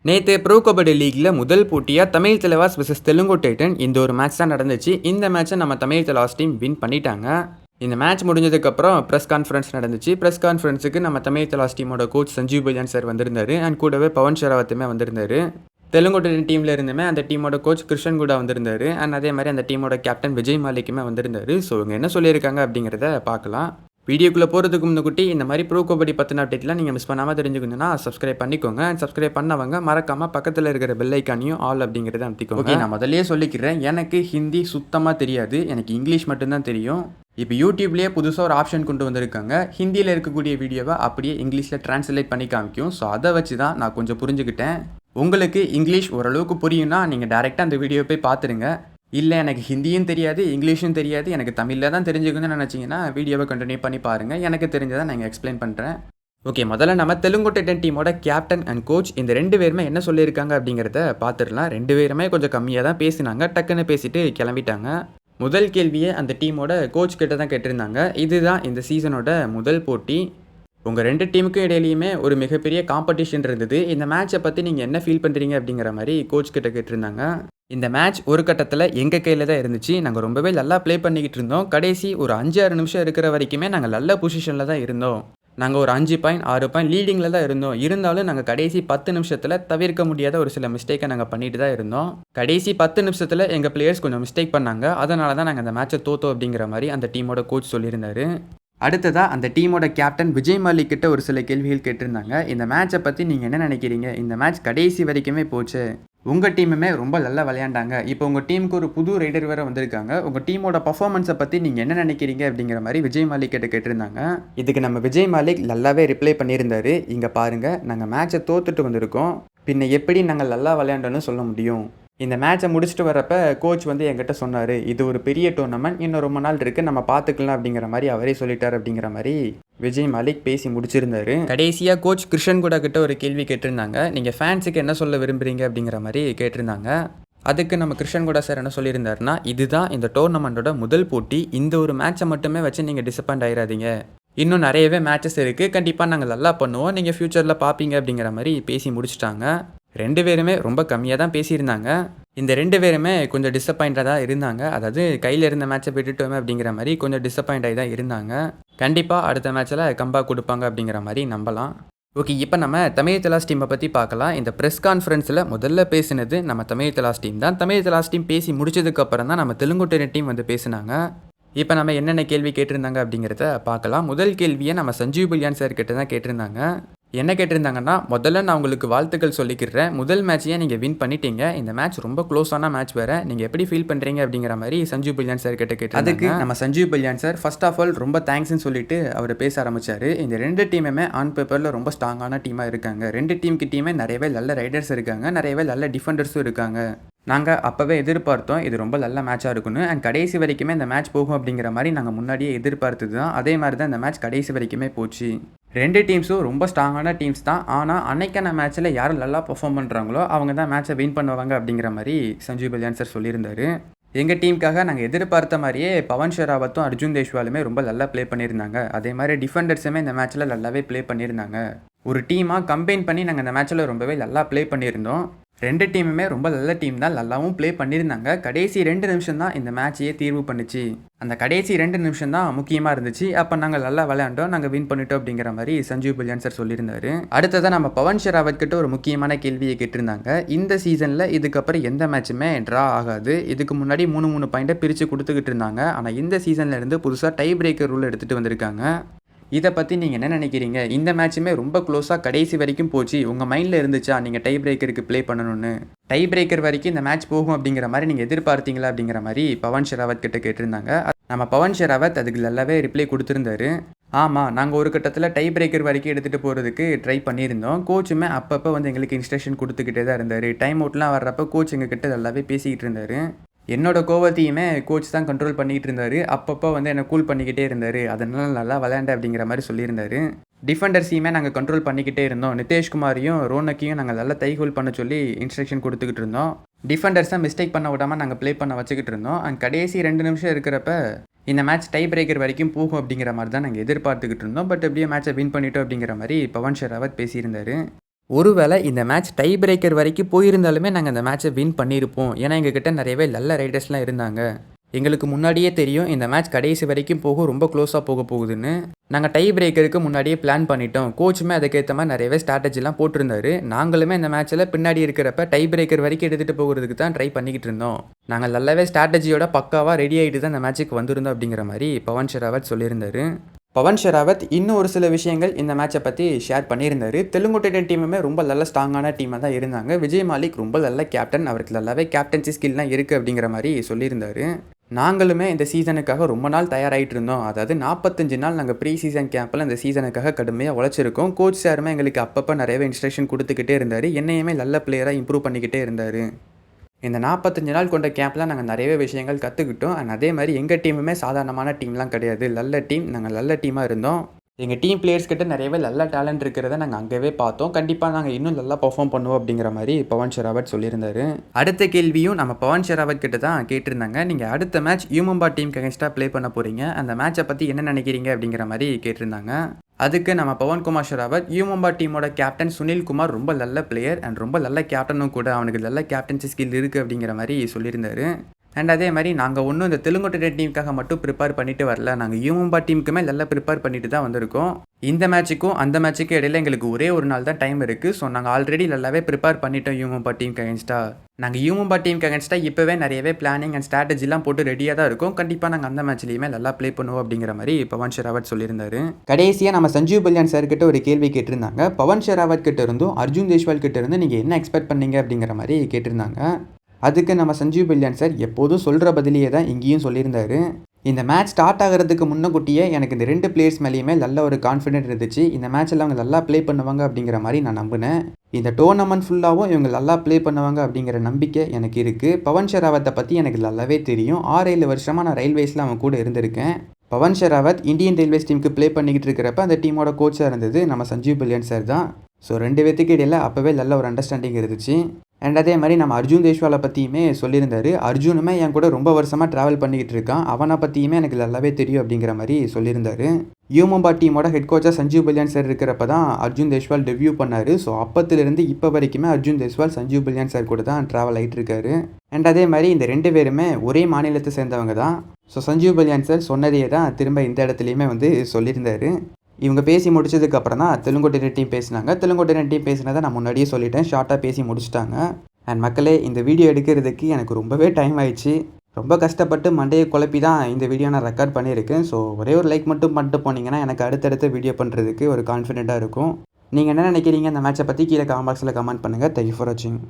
நேற்று ப்ரோ கபடி லீக்ல முதல் போட்டியாக தமிழ் தலைவாஸ் vs தெலுங்கு டைட்டன் இந்த ஒரு மேட்ச் தான் நடந்துச்சு. இந்த மேட்சை நம்ம தமிழ் தலைவாஸ் டீம் வின் பண்ணிட்டாங்க. இந்த மேட்ச் முடிஞ்சதுக்கப்புறம் ப்ரெஸ் கான்ஃபரன்ஸ் நடந்துச்சு. ப்ரெஸ் கான்ஃபரன்ஸுக்கு நம்ம தமிழ் தலைவாஸ் டீமோட கோச் சஞ்சீவ் பல்யான் சார் வந்திருந்தாரு. அண்ட் கூடவே பவன் ஷெராவத்துமே வந்திருந்தாரு. தெலுங்கு டைட்டன் டீமில் இருந்துமே அந்த டீமோட கோச் கிருஷ்ணன் கூட வந்திருந்தாரு. அண்ட் அதே மாதிரி அந்த டீமோட கேப்டன் விஜய் மாலிக்குமே வந்திருந்தாரு. ஸோ இவங்க என்ன சொல்லியிருக்காங்க அப்படிங்கிறத பார்க்கலாம். வீடியோக்குள்ளே போகிறதுக்கு முன்னாடி இந்த மாதிரி ப்ரோ கபடி பற்றின அப்டேட்லாம் நீங்கள் மிஸ் பண்ணாமல் தெரிஞ்சுக்கணுன்னா சப்ஸ்கிரைப் பண்ணிக்கோங்க. அண்ட் சப்ஸ்கிரைப் பண்ணவங்க மறக்காமல் பக்கத்தில் இருக்கிற பெல் ஐக்கானையும் ஆல் அப்படிங்கிறத அமைத்திக்கோங்க. ஓகே, நான் முதல்லயே சொல்லிக்கிறேன், எனக்கு ஹிந்தி சுத்தமாக தெரியாது. எனக்கு இங்கிலீஷ் மட்டும்தான் தெரியும். இப்போ யூடியூப்லேயே புதுசாக ஒரு ஆப்ஷன் கொண்டு வந்திருக்காங்க. ஹிந்தியில் இருக்கக்கூடிய வீடியோவை அப்படியே இங்கிலீஷில் ட்ரான்ஸ்லேட் பண்ணி காமிக்கும். ஸோ அதை வச்சு தான் நான் கொஞ்சம் புரிஞ்சுக்கிட்டேன். உங்களுக்கு இங்கிலீஷ் ஓரளவுக்கு புரியும்னா நீங்கள் டேரெக்டாக அந்த வீடியோ போய் பார்த்துருங்க. இல்லை எனக்கு ஹிந்தியும் தெரியாது, இங்கிலீஷும் தெரியாது, எனக்கு தமிழில் தான் தெரிஞ்சுக்கணும்னு நினச்சிங்கன்னா வீடியோவை கண்டினியூ பண்ணி பாருங்கள். எனக்கு தெரிஞ்சதை நான் எக்ஸ்பிளைன் பண்ணுறேன். ஓகே, முதல்ல நம்ம தெலுங்கு டைட்டன் டீமோட கேப்டன் அண்ட் கோச் இந்த 2 பேருமே என்ன சொல்லியிருக்காங்க அப்படிங்கிறத பார்த்துடலாம். 2 பேருமே கொஞ்சம் கம்மியாக தான் பேசினாங்க. டக்குன்னு பேசிட்டு கிளம்பிட்டாங்க. முதல் கேள்வியை அந்த டீமோட கோச் கிட்ட தான் கேட்டிருந்தாங்க. இதுதான் இந்த சீசனோட முதல் போட்டி. உங்கள் 2 டீமுக்கும் இடையிலையுமே ஒரு மிகப்பெரிய காம்படிஷன் இருந்தது. இந்த மேட்சை பற்றி நீங்கள் என்ன ஃபீல் பண்ணுறீங்க அப்படிங்கிற மாதிரி கோச் கிட்ட கேட்டிருந்தாங்க. இந்த மேட்ச் ஒரு கட்டத்தில் எங்கள் கையில் தான் இருந்துச்சு. நாங்கள் ரொம்பவே நல்லா ப்ளே பண்ணிக்கிட்டு இருந்தோம். கடைசி ஒரு 5-6 நிமிஷம் இருக்கிற வரைக்குமே நாங்கள் நல்ல பொசிஷனில் தான் இருந்தோம். நாங்கள் ஒரு 5 பாயிண்ட் 6 பாயிண்ட் லீடிங்கில் தான் இருந்தோம். இருந்தாலும் நாங்கள் கடைசி 10 நிமிஷத்தில் தவிர்க்க முடியாத ஒரு சில மிஸ்டேக்கை நாங்கள் பண்ணிட்டு தான் இருந்தோம். கடைசி 10 நிமிஷத்தில் எங்கள் பிளேயர்ஸ் கொஞ்சம் மிஸ்டேக் பண்ணாங்க. அதனால தான் நாங்கள் அந்த மேட்சை தோத்தோம் அப்படிங்கிற மாதிரி அந்த டீமோட கோச் சொல்லியிருந்தாரு. அடுத்ததாக அந்த டீமோட கேப்டன் விஜய் மாலிக் கிட்ட ஒரு சில கேள்விகள் கேட்டிருந்தாங்க. இந்த மேட்சை பற்றி நீங்கள் என்ன நினைக்கிறீங்க? இந்த மேட்ச் கடைசி வரைக்குமே போச்சு. உங்கள் டீமுமே ரொம்ப நல்லா விளையாண்டாங்க. இப்போ உங்கள் டீமுக்கு ஒரு புது ரைடர் வேறு வந்திருக்காங்க. உங்கள் டீமோட பர்ஃபார்மன்ஸை பற்றி நீங்கள் என்ன நினைக்கிறீங்க அப்படிங்கிற மாதிரி விஜய் மாலிக் கிட்ட கேட்டிருந்தாங்க. இதுக்கு நம்ம விஜய் மாலிக் நல்லாவே ரிப்ளை பண்ணியிருந்தாரு. இங்கே பாருங்கள், நாங்கள் மேட்சை தோத்துட்டு வந்திருக்கோம். பின்ன எப்படி நாங்கள் நல்லா விளையாண்டோன்னு சொல்ல முடியும்? இந்த மேட்சை முடிச்சுட்டு வரப்போ கோச் வந்து என்கிட்ட சொன்னார், இது ஒரு பெரிய டோர்னமெண்ட், இன்னும் ரொம்ப நாள் இருக்குது, நம்ம பார்த்துக்கலாம் அப்படிங்கிற மாதிரி அவரே சொல்லிட்டார் அப்படிங்கிற மாதிரி விஜய் மாலிக் பேசி முடிச்சிருந்தாரு. கடைசியாக கோச் கிருஷ்ணன் கூட கிட்ட ஒரு கேள்வி கேட்டிருந்தாங்க. நீங்கள் ஃபேன்ஸுக்கு என்ன சொல்ல விரும்புகிறீங்க அப்படிங்கிற மாதிரி கேட்டிருந்தாங்க. அதுக்கு நம்ம கிருஷ்ணன் கூட சார் என்ன சொல்லியிருந்தாருன்னா, இதுதான் இந்த டோர்னமெண்ட்டோட முதல் போட்டி. இந்த ஒரு மேட்சை மட்டுமே வச்சு நீங்கள் டிசப்பாயிண்ட் ஆயிடாதீங்க. இன்னும் நிறையவே மேட்சஸ் இருக்குது. கண்டிப்பாக நாங்கள் நல்லா பண்ணுவோம். நீங்கள் ஃப்யூச்சரில் பார்ப்பீங்க அப்படிங்கிற மாதிரி பேசி முடிச்சிட்டாங்க. 2 பேருமே ரொம்ப கம்மியாக தான் பேசியிருந்தாங்க. இந்த 2 பேருமே கொஞ்சம் டிசப்பாயிண்டாக தான் இருந்தாங்க. அதாவது கையில் இருந்த மேட்சை விட்டுட்டோமே அப்படிங்கிற மாதிரி கொஞ்சம் டிசப்பாயிண்ட் ஆகி தான் இருந்தாங்க. கண்டிப்பாக அடுத்த மேட்ச்சில் கம்பேக் கொடுப்பாங்க அப்படிங்கிற மாதிரி நம்பலாம். ஓகே, இப்போ நம்ம தமிழ் தலைவாஸ் டீமை பற்றி பார்க்கலாம். இந்த ப்ரெஸ் கான்ஃபரன்ஸில் முதல்ல பேசினது நம்ம தமிழ் தலைவாஸ் டீம் தான். தமிழ் தலைவாஸ் டீம் பேசி முடிச்சதுக்கப்புறம் தான் நம்ம தெலுங்கு டைட்டன் டீம் வந்து பேசினாங்க. இப்போ நம்ம என்னென்ன கேள்வி கேட்டிருந்தாங்க அப்படிங்கிறத பார்க்கலாம். முதல் கேள்வியை நம்ம சஞ்சீவ் பல்யான் சார் கிட்ட தான் கேட்டிருந்தாங்க. என்ன கேட்டிருந்தாங்கன்னா, முதல்ல நான் உங்களுக்கு வாழ்த்துக்கள் சொல்லிக்கிறேன். முதல் மேட்சையே நீங்கள் வின் பண்ணிட்டீங்க. இந்த மேட்ச் ரொம்ப க்ளோஸான மேட்ச் வேறு. நீங்கள் எப்படி ஃபீல் பண்ணுறீங்க அப்படிங்கிற மாதிரி சஞ்சீவ் பல்யான் சார் கிட்ட கேட்டு, அதுக்கு நம்ம Sanjeev Balyan sir first of all ரொம்ப தேங்க்ஸ்ன்னு சொல்லிட்டு அவர் பேச ஆரம்பித்தார். இந்த 2 டீமுமே ஆன் பேப்பரில் ரொம்ப ஸ்ட்ராங்கான டீமாக இருக்காங்க. 2 டீமுக்கிட்டையுமே நிறையவே நல்ல ரைடர்ஸ் இருக்காங்க, நிறையவே நல்ல டிஃபெண்டர்ஸும் இருக்காங்க. நாங்கள் அப்போவே எதிர்பார்த்தோம் இது ரொம்ப நல்ல மேட்சாக இருக்குன்னு. அண்ட் கடைசி வரைக்குமே இந்த மேட்ச் போகும் அப்படிங்கிற மாதிரி நாங்கள் முன்னாடியே எதிர்பார்த்தது தான். அதே மாதிரி தான் இந்த மேட்ச் கடைசி வரைக்குமே போச்சு. 2 டீம்ஸும் ரொம்ப ஸ்ட்ராங்கான டீம்ஸ் தான். ஆனால் அன்னைக்கான மேட்ச்சில் யார் நல்லா பர்ஃபார்ம் பண்ணுறாங்களோ அவங்க தான் மேட்சை வின் பண்ணுவாங்க அப்படிங்கிற மாதிரி சஞ்சீவ் பல்யான் சார் சொல்லியிருந்தாரு. எங்கள் டீமுக்காக நாங்கள் எதிர்பார்த்த மாதிரியே பவன் ஷெராவத்தும் அர்ஜுன் தேஷ்வாலுமே ரொம்ப நல்லா ப்ளே பண்ணியிருந்தாங்க. அதே மாதிரி டிஃபெண்டர்ஸுமே இந்த மேட்ச்சில் நல்லாவே ப்ளே பண்ணியிருந்தாங்க. ஒரு டீமாக கம்பைன் பண்ணி நாங்கள் இந்த மேட்ச்சில் ரொம்பவே நல்லா ப்ளே பண்ணியிருந்தோம். 2 டீமுமே ரொம்ப நல்ல டீம் தான், நல்லாவும் ப்ளே பண்ணியிருந்தாங்க. கடைசி 2 நிமிஷம் தான் இந்த மேட்சையே தீர்வு பண்ணிச்சு. அந்த கடைசி 2 நிமிஷம் தான் முக்கியமாக இருந்துச்சு. அப்போ நாங்கள் நல்லா விளையாண்டோம், நாங்கள் வின் பண்ணிட்டோம் அப்படிங்கிற மாதிரி சஞ்சீவ் பல்யான் சார் சொல்லியிருந்தாரு. அடுத்ததான் நம்ம பவன் ஷெராவத் கிட்ட ஒரு முக்கியமான கேள்வியை கேட்டிருந்தாங்க. இந்த சீசனில் இதுக்கப்புறம் எந்த மேட்சுமே ட்ரா ஆகாது. இதுக்கு முன்னாடி 3 பாயிண்ட்டை பிரித்து கொடுத்துக்கிட்டு இருந்தாங்க. ஆனால் இந்த சீசனில் இருந்து புதுசாக டை பிரேக்கர் ரூல் எடுத்துகிட்டு வந்திருக்காங்க. இதை பற்றி நீங்கள் என்ன நினைக்கிறீங்க? இந்த மேட்சுமே ரொம்ப க்ளோஸாக கடைசி வரைக்கும் போச்சு. உங்கள் மைண்டில் இருந்துச்சா நீங்கள் டை பிரேக்கருக்கு ப்ளே பண்ணணும்னு? டை பிரேக்கர் வரைக்கும் இந்த மேட்ச் போகும் அப்படிங்கிற மாதிரி நீங்கள் எதிர்பார்த்தீங்களா அப்படிங்கிற மாதிரி பவன் ஷெராவத் கிட்ட கேட்டிருந்தாங்க. நம்ம பவன் ஷெராவத் அதுக்கு நல்லாவே ரிப்ளை கொடுத்துருந்தாரு. ஆமாம், நாங்கள் ஒரு கட்டத்தில் டை பிரேக்கர் வரைக்கும் எடுத்துகிட்டு போகிறதுக்கு ட்ரை பண்ணியிருந்தோம். கோச்சுமே அப்பப்போ வந்து எங்களுக்கு இன்ஸ்ட்ரக்ஷன் கொடுத்துக்கிட்டே தான் இருந்தார். டைம் அவுட்லாம் வர்றப்போ கோச் எங்ககிட்ட நல்லாவே பேசிக்கிட்டு இருந்தார். என்னோட கோவத்தையுமே கோச் தான் கண்ட்ரோல் பண்ணிக்கிட்டு இருந்தார். அப்பப்போ வந்து என்னை கூல் பண்ணிக்கிட்டே இருந்தார். அதனால நல்லா விளையாண்ட அப்படிங்கிற மாதிரி சொல்லியிருந்தார். டிஃபெண்டர்ஸையுமே நாங்கள் கண்ட்ரோல் பண்ணிக்கிட்டே இருந்தோம். நிதேஷ்குமாரையும் ரோனக்கையும் நாங்கள் நல்லா தைகோல் பண்ண சொல்லி இன்ஸ்ட்ரக்ஷன் கொடுத்துக்கிட்டு இருந்தோம். டிஃபெண்டர்ஸை மிஸ்டேக் பண்ண விடாமல் நாங்கள் ப்ளே பண்ண வச்சுக்கிட்டு இருந்தோம். அண்ட் கடைசி 2 நிமிஷம் இருக்கிறப்ப இந்த மேட்ச் டை பிரேக்கர் வரைக்கும் போகும் அப்படிங்கிற மாதிரி தான் நாங்கள் எதிர்பார்த்துக்கிட்டு இருந்தோம். பட் எப்படியோ மேட்சை வின் பண்ணிட்டோம் அப்படிங்கிற மாதிரி பவன் ஷெராவத் பேசியிருந்தார். ஒருவேளை இந்த மேட்ச் டை பிரேக்கர் வரைக்கும் போயிருந்தாலுமே நாங்கள் இந்த மேட்ச்சை வின் பண்ணியிருப்போம். ஏன்னா எங்ககிட்ட நிறையவே நல்ல ரைடர்ஸ்லாம் இருந்தாங்க. எங்களுக்கு முன்னாடியே தெரியும் இந்த மேட்ச் கடைசி வரைக்கும் ரொம்ப க்ளோஸாக போக போகுதுன்னு. நாங்கள் டை பிரேக்கருக்கு முன்னாடியே பிளான் பண்ணிட்டோம். கோச்சுமே அதுக்கேற்ற மாதிரி நிறையவே ஸ்ட்ராட்டஜிலாம் போட்டிருந்தாரு. நாங்களுமே இந்த மேட்ச்சில் பின்னாடி இருக்கிறப்ப டை பிரேக்கர் வரைக்கும் எடுத்துகிட்டு போகிறதுக்கு தான் ட்ரை பண்ணிக்கிட்டு இருந்தோம். நாங்கள் நல்லாவே ஸ்ட்ராட்டஜியோட பக்காவாக ரெடி ஆகிட்டு தான் இந்த மேட்ச்சுக்கு வந்திருந்தோம் அப்படிங்கிற மாதிரி பவன் ஷெராவத் சொல்லியிருந்தாரு. பவன் ஷெராவத் இன்னும் ஒரு சில விஷயங்கள் இந்த மேட்சை பற்றி ஷேர் பண்ணியிருந்தாரு. தெலுங்கு டைட்டன் டீமுமே ரொம்ப நல்ல ஸ்ட்ராங்கான டீமாக தான் இருந்தாங்க. விஜய் மாலிக் ரொம்ப நல்ல கேப்டன், அவருக்கு நல்லாவே கேப்டன்சி ஸ்கில்லாம் இருக்குது அப்படிங்கிற மாதிரி சொல்லியிருந்தாரு. நாங்களுமே இந்த சீசனுக்காக ரொம்ப நாள் தயாராகிட்டு இருந்தோம். அதாவது 45 நாள் நாங்கள் ப்ரீ சீசன் கேம்பில் இந்த சீசனுக்காக கடுமையாக உழைச்சிருக்கோம். கோச் சாருமே எங்களுக்கு அப்பப்போ நிறையவே இன்ஸ்ட்ரக்ஷன் கொடுத்துக்கிட்டே இருந்தார். என்னையுமே நல்ல பிளேயராக இம்ப்ரூவ் பண்ணிக்கிட்டே இருந்தார். இந்த 45 நாள் கொண்ட கேம்பில் நாங்கள் நிறையவே விஷயங்கள் கற்றுக்கிட்டோம். அண்ட் அதே மாதிரி எங்கள் டீமுமே சாதாரணமான டீம்லாம் கிடையாது. நல்ல டீம், நாங்கள் நல்ல டீமாக இருந்தோம். எங்கள் டீம் பிளேயர்ஸ் கிட்ட நிறையவே நல்ல டேலண்ட் இருக்கிறத நாங்கள் அங்கேயே பார்த்தோம். கண்டிப்பாக நாங்கள் இன்னும் நல்லா பர்ஃபார்ம் பண்ணுவோம் அப்படிங்கிற மாதிரி பவன் ஷெராவத் சொல்லியிருந்தாரு. அடுத்த கேள்வியும் நம்ம பவன் ஷெராவத் கிட்ட தான் கேட்டிருந்தாங்க. நீங்கள் அடுத்த மேட்ச் யூ மும்பா டீமுக்கு அகேன்ஸ்டாக ப்ளே பண்ண போகிறீங்க, அந்த மேட்சை பற்றி என்ன நினைக்கிறீங்க அப்படிங்கிற மாதிரி கேட்டிருந்தாங்க. அதுக்கு நம்ம பவன்குமார் ஷெராவத், யூ மும்பா டீமோட கேப்டன் சுனில் குமார் ரொம்ப நல்ல பிளேயர் அண்ட் ரொம்ப நல்ல கேப்டனும் கூட, அவனுக்கு நல்ல கேப்டன்சி ஸ்கில் இருக்குது அப்படிங்கிற மாதிரி சொல்லியிருந்தாரு. அண்ட் அதே மாதிரி நாங்கள் ஒன்றும் இந்த தெலுங்கு டைட்டன் டீமுக்காக மட்டும் ப்ரிப்பேர் பண்ணிட்டு வரல, நாங்கள் யூ மும்பா டீமுக்குமே நல்லா ப்ரிப்பேர் பண்ணிட்டு தான் வந்திருக்கோம். இந்த மேட்சுக்கும் அந்த மேட்சுக்கும் இடையில எங்களுக்கு ஒரே ஒரு நாள் தான் டைம் இருக்குது. ஸோ நாங்கள் ஆல்ரெடி நல்லாவே ப்ரிப்பேர் பண்ணிட்டோம் யூ மும்பா டீமுக்கு அகேன்ஸ்டாக. நாங்கள் யூ மும்பா டீமுக்கு அகேன்ஸ்டாக இப்போவே நிறையவே பிளானிங் அண்ட் ஸ்ட்ராட்டஜிலாம் போட்டு ரெடியாக தான் இருக்கும். கண்டிப்பாக நாங்கள் அந்த மேட்ச்லேயுமே நல்லா ப்ளே பண்ணுவோம் அப்படிங்கிற மாதிரி பவன் ஷெராவத் சொல்லியிருந்தாரு. கடைசியாக நம்ம சஞ்சீவ் பல்யான் சார் கிட்ட ஒரு கேள்வி கேட்டிருந்தாங்க. பவன் ஷெராவத் கிட்ட இருந்தும் அர்ஜுன் தேஷ்வால் கிட்ட இருந்து நீங்கள் என்ன எக்ஸ்பெக்ட் பண்ணீங்க அப்படிங்கிற மாதிரி கேட்டிருந்தாங்க. அதுக்கு நம்ம சஞ்சீவ் பல்யான் சார் எப்போதும் சொல்கிற பதிலையே தான் இங்கேயும் சொல்லியிருந்தாரு. இந்த மேட்ச் ஸ்டார்ட் ஆகிறதுக்கு முன்னக்கூட்டியே எனக்கு இந்த 2 பிளேயர்ஸ் மேலேயுமே நல்ல ஒரு கான்ஃபிடென்ட் இருந்துச்சு. இந்த மேட்ச்சில் அவங்க நல்லா ப்ளே பண்ணுவாங்க அப்படிங்கிற மாதிரி நான் நம்பினேன். இந்த டோர்னமெண்ட் ஃபுல்லாகவும் இவங்க நல்லா ப்ளே பண்ணுவாங்க அப்படிங்கிற நம்பிக்கை எனக்கு இருக்குது. பவன் ஷெராவத்தை பற்றி எனக்கு நல்லாவே தெரியும். 6-7 வருஷமாக நான் ரயில்வேஸில் அவன் கூட இருந்திருக்கேன். பவன் ஷெராவத் இந்தியன் ரயில்வேஸ் டீமுக்கு ப்ளே பண்ணிக்கிட்டு இருக்கிறப்ப அந்த டீமோட கோச்சாக இருந்தது நம்ம சஞ்சீவ் பல்யான் சார் தான். ஸோ 2 பேத்துக்கு இடையில் அப்போவே நல்ல ஒரு அண்டர்ஸ்டாண்டிங் இருந்துச்சு. அண்ட் அதே மாதிரி நம்ம அர்ஜுன் தேஷ்வாலை பற்றியுமே சொல்லியிருந்தாரு. அர்ஜுனுமே என் கூட ரொம்ப வருஷமாக ட்ராவல் பண்ணிக்கிட்டு இருக்கான், அவனை பற்றியுமே எனக்கு நல்லாவே தெரியும் அப்படிங்கிற மாதிரி சொல்லியிருந்தாரு. யூ மும்பா டீமோட ஹெட் கோச்சாக சஞ்சீவ் பல்யான் சார் இருக்கிறப்ப தான் அர்ஜுன் தேஷ்வால் டெபியூ பண்ணார். ஸோ அப்போத்துலேருந்து இப்போ வரைக்குமே அர்ஜுன் தேஷ்வால் சஞ்சீவ் பல்யான் சார் கூட தான் ட்ராவல் ஆகிட்டு இருக்காரு. அண்ட் அதே மாதிரி இந்த 2 பேருமே ஒரே மாநிலத்தை சேர்ந்தவங்க தான். ஸோ சஞ்சீவ் பல்யான் சார் சொன்னதையே தான் திரும்ப இந்த இடத்துலையுமே சொல்லியிருந்தாரு. இவங்க பேசி முடிச்சதுக்கப்புறம் தான் தெலுங்கு டைட்டன் டீம் பேசினாங்க. தெலுங்கு டைட்டன் டீம் பேசினதை நான் முன்னாடியே சொல்லிட்டேன், ஷார்ட்டாக பேசி முடிச்சிட்டாங்க. அண்ட் மக்களே, இந்த வீடியோ எடுக்கிறதுக்கு எனக்கு ரொம்பவே டைம் ஆயிடுச்சு. ரொம்ப கஷ்டப்பட்டு மண்டையை குழப்பி தான் இந்த வீடியோ நான் ரெக்கார்ட் பண்ணியிருக்கேன். ஸோ ஒரே ஒரு லைக் மட்டும் பண்ணிட்டு போனீங்கன்னா எனக்கு அடுத்தடுத்த வீடியோ பண்ணுறதுக்கு ஒரு கான்ஃபிடென்ட்டாக இருக்கும். நீங்கள் என்ன நினைக்கிறீங்க இந்த மேட்சை பற்றி கீழே கமெண்ட் பாக்ஸில் கமெண்ட் பண்ணுங்கள். தேங்க்யூ ஃபார் வாட்சிங்.